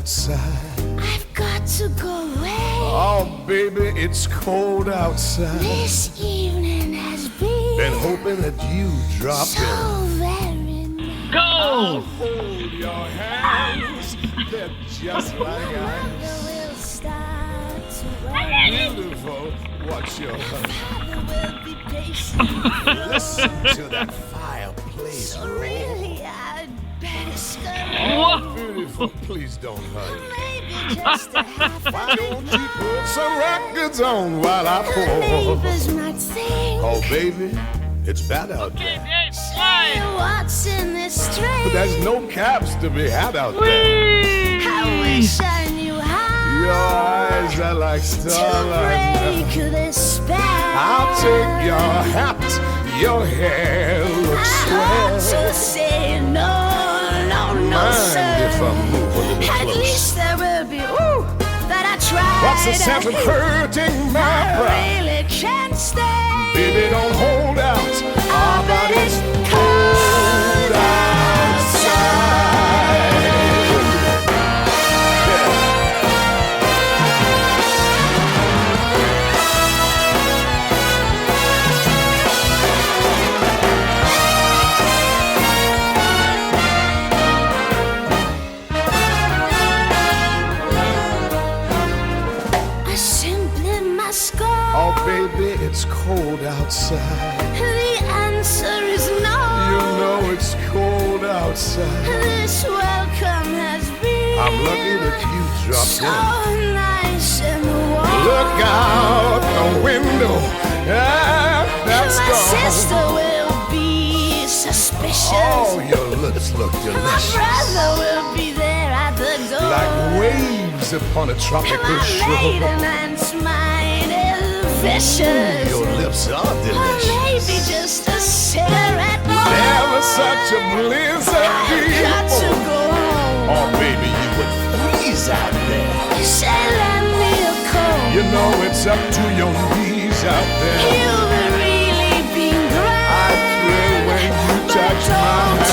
outside. I've got to go away. Oh, baby, it's cold outside. This evening has been hoping that you drop so in. very nice. Go! Hold your hands, they're just like Mother ice. will start to worry. Beautiful, what's your Father will be patient. Listen to that fireplace So roll. really, I'd better scurry. Oh, beautiful, please don't hurry. Maybe just a half Why don't you put some records on while I The pour? neighbors might think, Oh, baby, it's bad out there. hey, what's in this string? There's no caps to be had out there. I wish I knew how Your eyes are like to starlight. break this spell. I'll take your hat, your hair looks I ought swell. to say no, no, no, Mind if sir. I move a little At close? least there will be, ooh, that I tried. What's the sense of hurting my I pride? really can't stay. Baby, don't hold out. Ah, but it's cold outside. I simply must go. Oh, baby, it's cold outside. The answer is no. You know it's cold outside. This welcome has been I'm lucky that you dropped so in. nice and warm. Look out the window. Ah, that's My gone. sister will be suspicious. Oh, your lips look My delicious. brother will be there at the door. Like waves upon a tropical My shore. maiden aunt's mind is vicious. Your lips are Or maybe delicious. just a cigarette more. Never such a bliss of I've got to people. go home. Oh, baby, you would freeze out there. You say lend me a coat. You know it's up to your knees out there. You've really been grand. I thrill when you But touch my don't